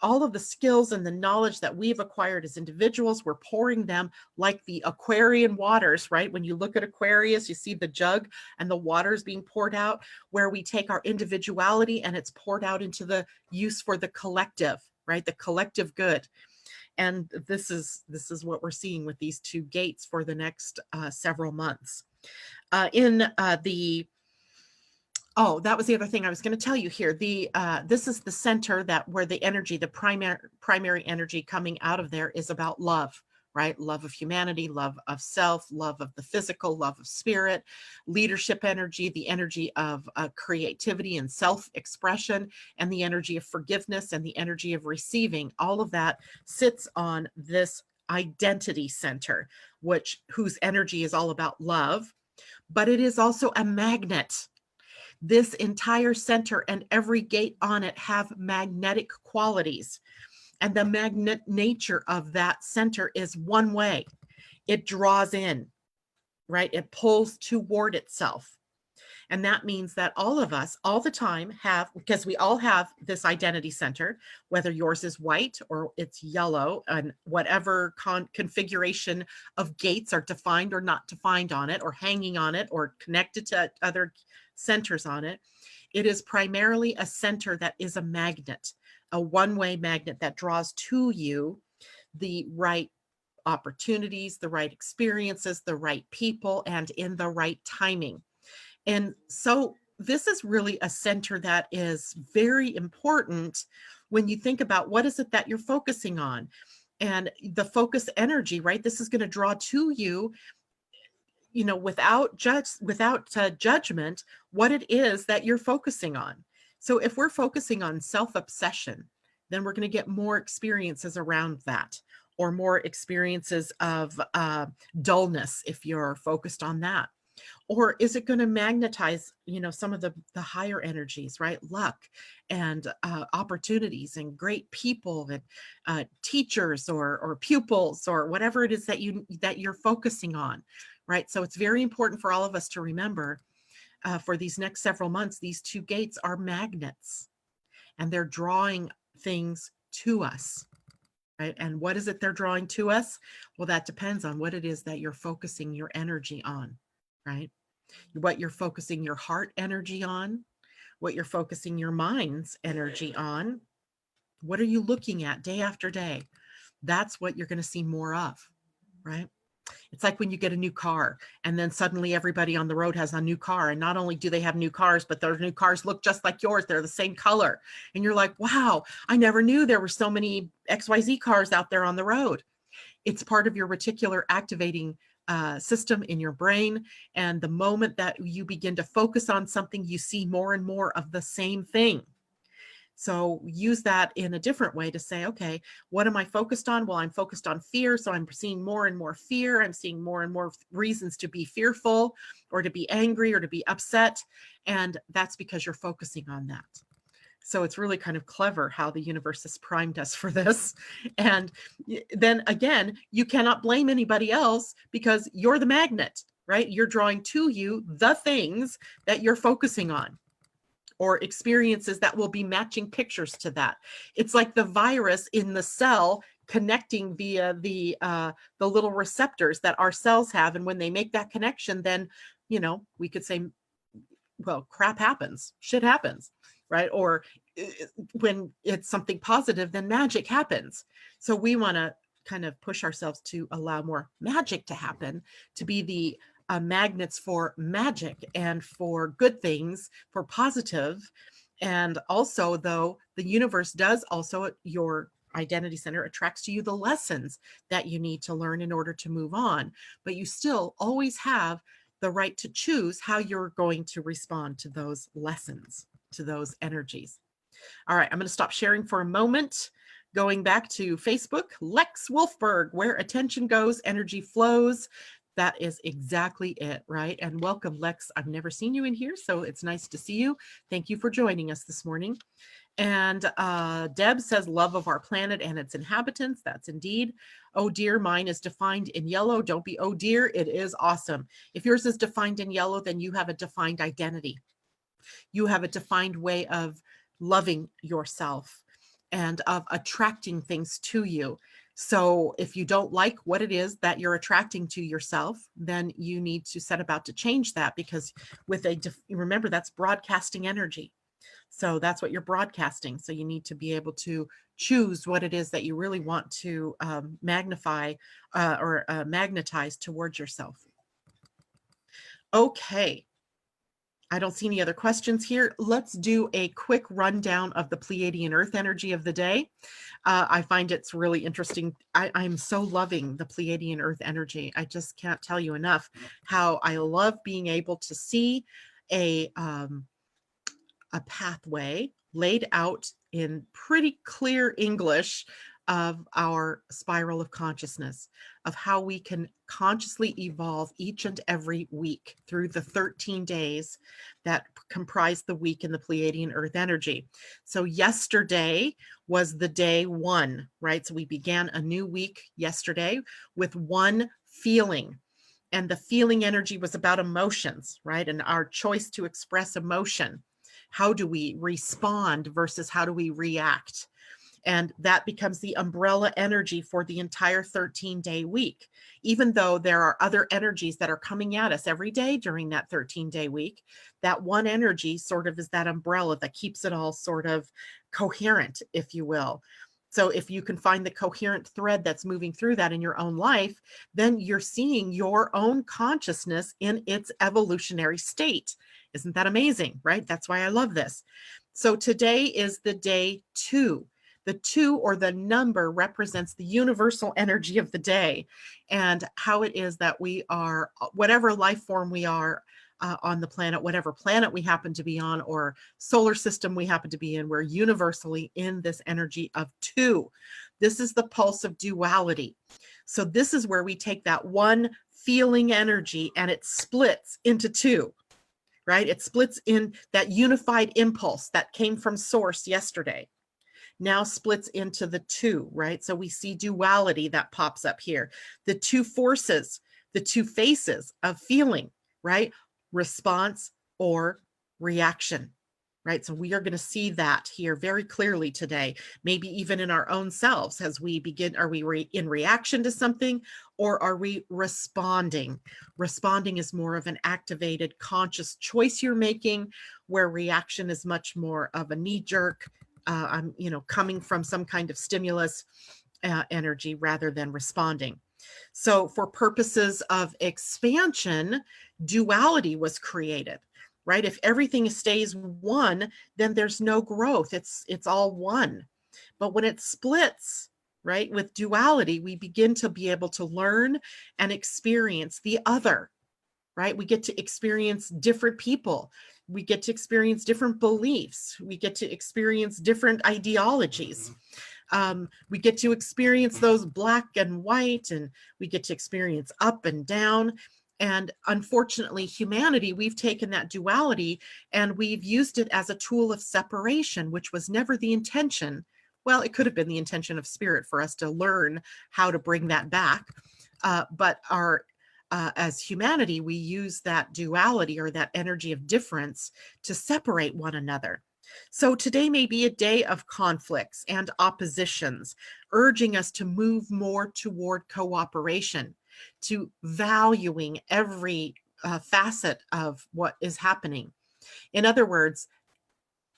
all of the skills and the knowledge that we've acquired as individuals, we're pouring them like the Aquarian waters, right? When you look at Aquarius, you see the jug and the water's being poured out, where we take our individuality and it's poured out into the use for the collective, right? The collective good. And this is what we're seeing with these two gates for the next several months. In the Oh, that was the other thing I was going to tell you here. This is the center that where the energy, the primary energy coming out of there is about love, right? Love of humanity, love of self, love of the physical, love of spirit, leadership energy, the energy of creativity and self-expression, and the energy of forgiveness and the energy of receiving. All of that sits on this identity center, whose energy is all about love, but it is also a magnet. This entire center and every gate on it have magnetic qualities. And the magnet nature of that center is one way. It draws in, right? It pulls toward itself. And that means that all of us, all the time, have, because we all have this identity center, whether yours is white or it's yellow, and whatever configuration of gates are defined or not defined on it, or hanging on it, or connected to other centers on it. It is primarily a center that is a magnet, a one-way magnet that draws to you the right opportunities, the right experiences, the right people, and in the right timing. And so this is really a center that is very important when you think about what is it that you're focusing on, and the focus energy, right? This is going to draw to you, without judgment, what it is that you're focusing on. So if we're focusing on self-obsession, then we're going to get more experiences around that, or more experiences of dullness if you're focused on that. Or is it going to magnetize, some of the higher energies, right? Luck and opportunities and great people and teachers or pupils or whatever it is that you're focusing on, right? So it's very important for all of us to remember for these next several months, these two gates are magnets and they're drawing things to us. Right? And what is it they're drawing to us? Well, that depends on what it is that you're focusing your energy on, right? What you're focusing your heart energy on, what you're focusing your mind's energy on. What are you looking at day after day? That's what you're going to see more of, right? It's like when you get a new car and then suddenly everybody on the road has a new car. And not only do they have new cars, but their new cars look just like yours. They're the same color. And you're like, wow, I never knew there were so many XYZ cars out there on the road. It's part of your reticular activating system in your brain. And the moment that you begin to focus on something, you see more and more of the same thing. So use that in a different way to say, okay, what am I focused on? Well, I'm focused on fear. So I'm seeing more and more fear. I'm seeing more and more reasons to be fearful or to be angry or to be upset. And that's because you're focusing on that. So it's really kind of clever how the universe has primed us for this. And then again, you cannot blame anybody else because you're the magnet, right? You're drawing to you the things that you're focusing on, or experiences that will be matching pictures to that. It's like the virus in the cell connecting via the little receptors that our cells have. And when they make that connection, then, we could say, well, crap happens, shit happens, right? Or when it's something positive, then magic happens. So we want to kind of push ourselves to allow more magic to happen, to be the magnets for magic and for good things, for positive. And also, though, the universe does also, your identity center attracts to you the lessons that you need to learn in order to move on. But you still always have the right to choose how you're going to respond to those lessons, to those energies. All right, I'm going to stop sharing for a moment. Going back to Facebook, Lex Wolfberg, where attention goes, energy flows. That is exactly it, right? And welcome, Lex. I've never seen you in here, so it's nice to see you. Thank you for joining us this morning. And Deb says, love of our planet and its inhabitants. That's indeed. Oh dear, mine is defined in yellow. Don't be oh dear, it is awesome. If yours is defined in yellow, then you have a defined identity. You have a defined way of loving yourself and of attracting things to you. So if you don't like what it is that you're attracting to yourself, then you need to set about to change that, because remember, that's broadcasting energy. So that's what you're broadcasting. So you need to be able to choose what it is that you really want to magnify or magnetize towards yourself. Okay. I don't see any other questions here. Let's do a quick rundown of the Pleiadian-Earth energy of the day. I find it's really interesting. I'm so loving the Pleiadian-Earth energy. I just can't tell you enough how I love being able to see a pathway laid out in pretty clear English of our spiral of consciousness, of how we can consciously evolve each and every week through the 13 days that comprise the week in the Pleiadian Earth energy. So yesterday was the day one, right? So we began a new week yesterday with one feeling. And the feeling energy was about emotions, right? And our choice to express emotion. How do we respond versus how do we react? And that becomes the umbrella energy for the entire 13-day week. Even though there are other energies that are coming at us every day during that 13-day week, that one energy sort of is that umbrella that keeps it all sort of coherent, if you will. So if you can find the coherent thread that's moving through that in your own life, then you're seeing your own consciousness in its evolutionary state. Isn't that amazing, right? That's why I love this. So today is the day 2. The 2, or the number, represents the universal energy of the day and how it is that we are, whatever life form we are on the planet, whatever planet we happen to be on or solar system we happen to be in, we're universally in this energy of 2. This is the pulse of duality. So this is where we take that one feeling energy and it splits into 2. Right? It splits in that unified impulse that came from source yesterday. Now splits into the 2, right? So we see duality that pops up here. The 2 forces, the 2 faces of feeling, right? Response or reaction, right? So we are going to see that here very clearly today, maybe even in our own selves as we begin. Are we in reaction to something or are we responding? Responding is more of an activated conscious choice you're making, where reaction is much more of a knee-jerk, I'm, coming from some kind of stimulus energy rather than responding. So for purposes of expansion, duality was created, right? If everything stays one, then there's no growth. It's all one. But when it splits, right, with duality, we begin to be able to learn and experience the other, right? We get to experience different people. We get to experience different beliefs. We get to experience different ideologies. We get to experience those black and white, and we get to experience up and down. And unfortunately, humanity, we've taken that duality and we've used it as a tool of separation, which was never the intention. Well, it could have been the intention of spirit for us to learn how to bring that back. But as humanity, we use that duality or that energy of difference to separate one another. So today may be a day of conflicts and oppositions, urging us to move more toward cooperation, to valuing every facet of what is happening. In other words,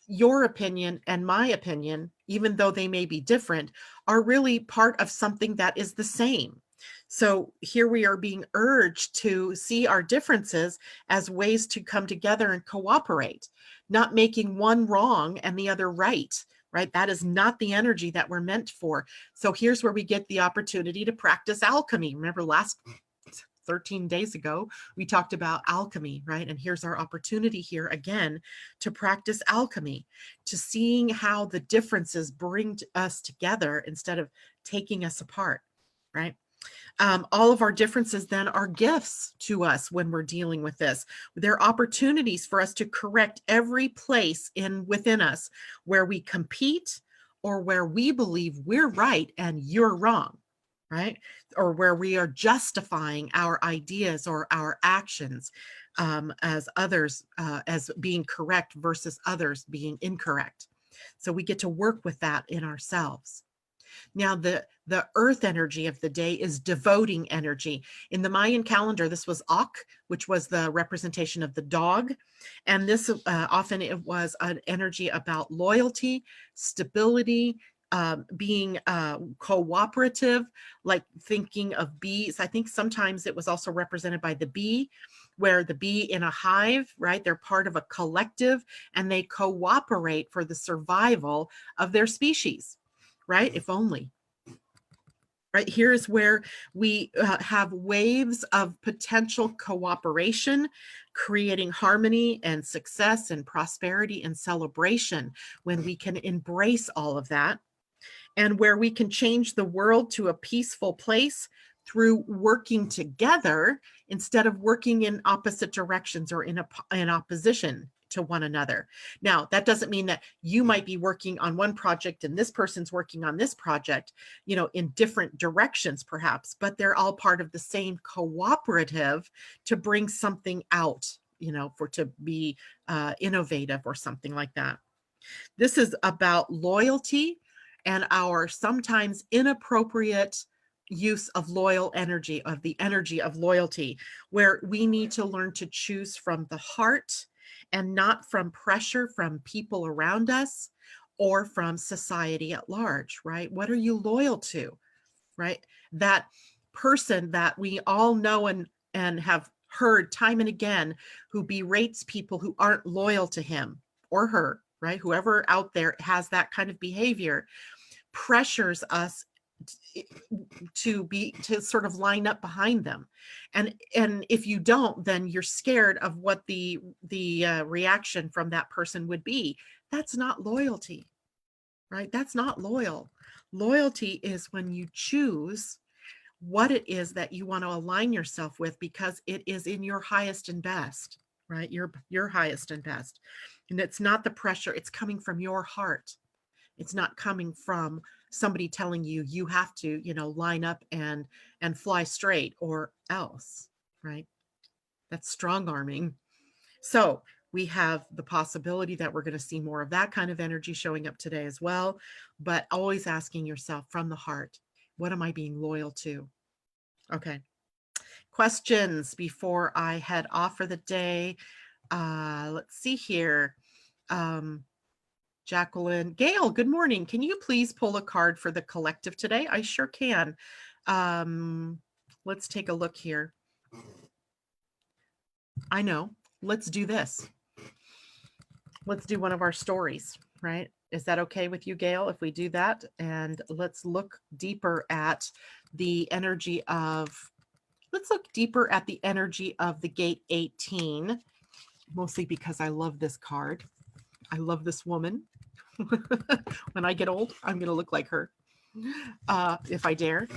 your opinion and my opinion, even though they may be different, are really part of something that is the same. So here we are being urged to see our differences as ways to come together and cooperate, not making one wrong and the other right, right? That is not the energy that we're meant for. So here's where we get the opportunity to practice alchemy. Remember last 13 days ago, we talked about alchemy, right? And here's our opportunity here again to practice alchemy, to seeing how the differences bring us together instead of taking us apart, right? All of our differences then are gifts to us when we're dealing with this. They're opportunities for us to correct every place within us where we compete or where we believe we're right and you're wrong, right? Or where we are justifying our ideas or our actions as others, as being correct versus others being incorrect. So we get to work with that in ourselves. Now, the earth energy of the day is devoting energy. In the Mayan calendar, this was Ak, which was the representation of the dog. And this often it was an energy about loyalty, stability, being cooperative, like thinking of bees. I think sometimes it was also represented by the bee, where the bee in a hive, right? They're part of a collective and they cooperate for the survival of their species, right? If only. Right, here's where we have waves of potential cooperation, creating harmony and success and prosperity and celebration when we can embrace all of that, and where we can change the world to a peaceful place through working together instead of working in opposite directions or in opposition to one another. Now, that doesn't mean that you might be working on one project and this person's working on this project, in different directions perhaps, but they're all part of the same cooperative to bring something out, to be innovative or something like that. This is about loyalty and our sometimes inappropriate use of the energy of loyalty, where we need to learn to choose from the heart and not from pressure from people around us or from society at large, right? What are you loyal to, right? That person that we all know and have heard time and again who berates people who aren't loyal to him or her, right? Whoever out there has that kind of behavior pressures us to sort of line up behind them, and if you don't, then you're scared of what the reaction from that person would be. That's not loyalty, right? That's not loyal. Loyalty is when you choose what it is that you want to align yourself with because it is in your highest and best, right? Your highest and best, and it's not the pressure. It's coming from your heart. It's not coming from somebody telling you you have to, line up and fly straight or else, right? That's strong arming. So we have the possibility that we're going to see more of that kind of energy showing up today as well. But always asking yourself from the heart, what am I being loyal to? Okay. Questions before I head off for the day. Let's see here. Jacqueline. Gail, good morning. Can you please pull a card for the collective today? I sure can. Let's take a look here. I know. Let's do this. Let's do one of our stories, right? Is that okay with you, Gail, if we do that? And let's look deeper at the energy of the gate 18, mostly because I love this card. I love this woman. When I get old, I'm going to look like her, if I dare.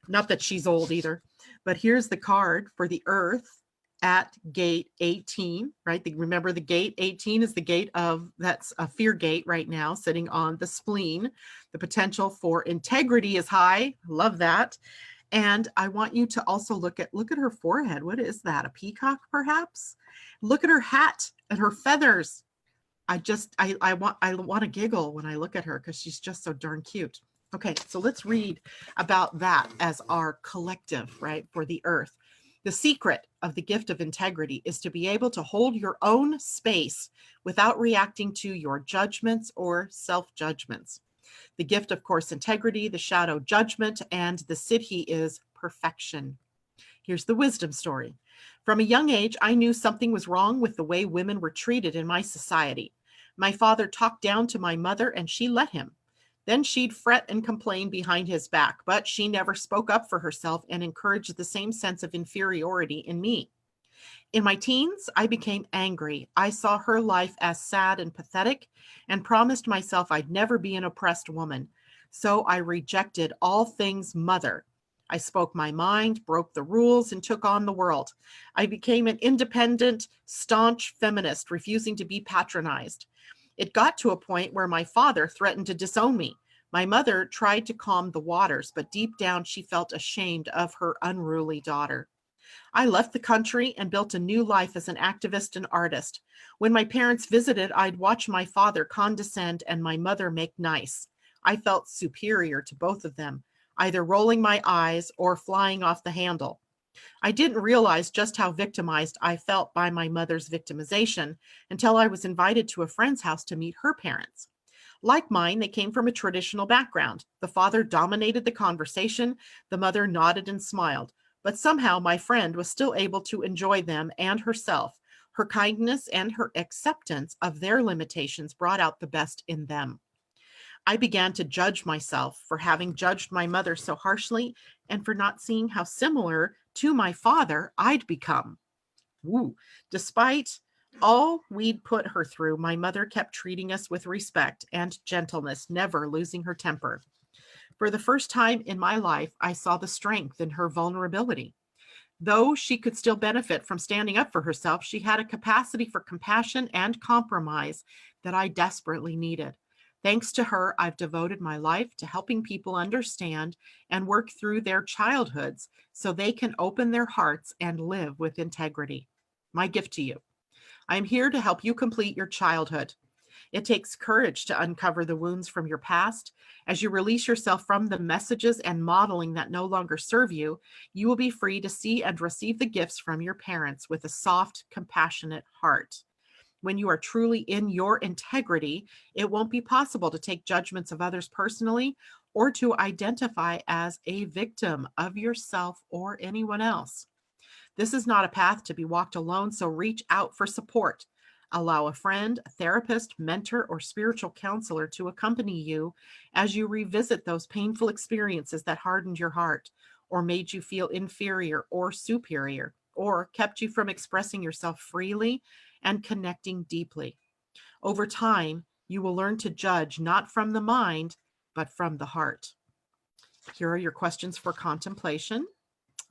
Not that she's old either, but here's the card for the Earth at gate 18, right? Remember, the gate 18 is the gate that's a fear gate right now, sitting on the spleen. The potential for integrity is high. Love that. And I want you to also look at her forehead. What is that? A peacock, perhaps? Look at her hat and her feathers. I want to giggle when I look at her because she's just so darn cute. Okay, so let's read about that as our collective, right, for the Earth. The secret of the gift of integrity is to be able to hold your own space without reacting to your judgments or self-judgments. The gift, of course, integrity, the shadow, judgment, and the siddhi is perfection. Here's the wisdom story. From a young age, I knew something was wrong with the way women were treated in my society. My father talked down to my mother and she let him. Then she'd fret and complain behind his back, but she never spoke up for herself and encouraged the same sense of inferiority in me. In my teens, I became angry. I saw her life as sad and pathetic and promised myself I'd never be an oppressed woman. So I rejected all things mother. I spoke my mind, broke the rules, and took on the world. I became an independent, staunch feminist, refusing to be patronized. It got to a point where my father threatened to disown me. My mother tried to calm the waters, but deep down she felt ashamed of her unruly daughter. I left the country and built a new life as an activist and artist. When my parents visited, I'd watch my father condescend and my mother make nice. I felt superior to both of them, either rolling my eyes or flying off the handle. I didn't realize just how victimized I felt by my mother's victimization until I was invited to a friend's house to meet her parents. Like mine, they came from a traditional background. The father dominated the conversation, the mother nodded and smiled. But somehow my friend was still able to enjoy them and herself. Her kindness and her acceptance of their limitations brought out the best in them. I began to judge myself for having judged my mother so harshly and for not seeing how similar to my father I'd become. Woo. Despite all we'd put her through, my mother kept treating us with respect and gentleness, never losing her temper. For the first time in my life, I saw the strength in her vulnerability. Though she could still benefit from standing up for herself, she had a capacity for compassion and compromise that I desperately needed. Thanks to her, I've devoted my life to helping people understand and work through their childhoods so they can open their hearts and live with integrity. My gift to you. I am here to help you complete your childhood. It takes courage to uncover the wounds from your past. As you release yourself from the messages and modeling that no longer serve you, you will be free to see and receive the gifts from your parents with a soft, compassionate heart. When you are truly in your integrity, it won't be possible to take judgments of others personally or to identify as a victim of yourself or anyone else. This is not a path to be walked alone, so reach out for support. Allow a friend, a therapist, mentor, or spiritual counselor to accompany you as you revisit those painful experiences that hardened your heart, or made you feel inferior or superior, or kept you from expressing yourself freely and connecting deeply. Over time, you will learn to judge not from the mind, but from the heart. Here are your questions for contemplation.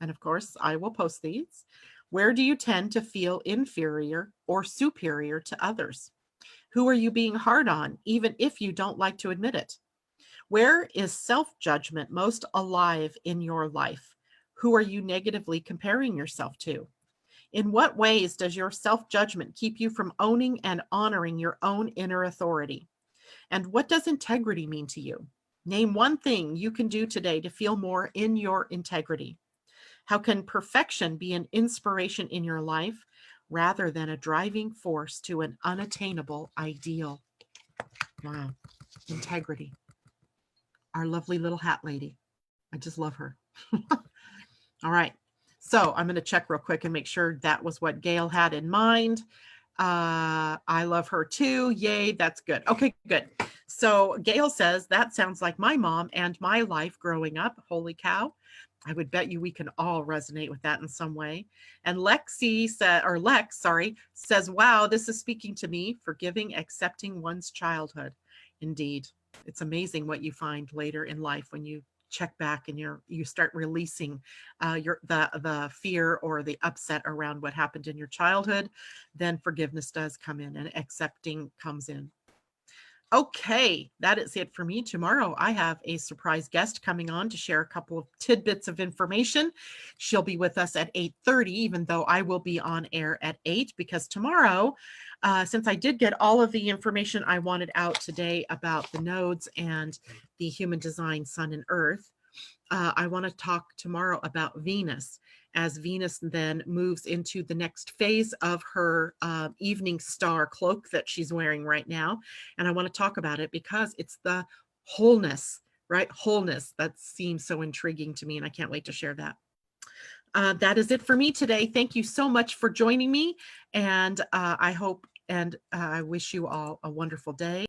And of course, I will post these. Where do you tend to feel inferior or superior to others? Who are you being hard on, even if you don't like to admit it? Where is self-judgment most alive in your life? Who are you negatively comparing yourself to? In what ways does your self-judgment keep you from owning and honoring your own inner authority? And what does integrity mean to you? Name one thing you can do today to feel more in your integrity. How can perfection be an inspiration in your life rather than a driving force to an unattainable ideal? Wow. Integrity. Our lovely little hat lady. I just love her. All right. So I'm going to check real quick and make sure that was what Gail had in mind. I love her too. Yay. That's good. Okay, good. So Gail says, that sounds like my mom and my life growing up. Holy cow. I would bet you we can all resonate with that in some way. And Lexi said, or Lex, sorry, says, wow, this is speaking to me, forgiving, accepting one's childhood. Indeed. It's amazing what you find later in life when you check back and you start releasing the fear or the upset around what happened in your childhood. Then forgiveness does come in and accepting comes in. Okay, that is it for me. Tomorrow, I have a surprise guest coming on to share a couple of tidbits of information. She'll be with us at 8:30, even though I will be on air at 8, because tomorrow, since I did get all of the information I wanted out today about the nodes and the human design sun and earth, I want to talk tomorrow about Venus, as Venus then moves into the next phase of her evening star cloak that she's wearing right now. And I want to talk about it because it's the wholeness, right? Wholeness that seems so intriguing to me, and I can't wait to share that. That is it for me today. Thank you so much for joining me, and I hope and I wish you all a wonderful day.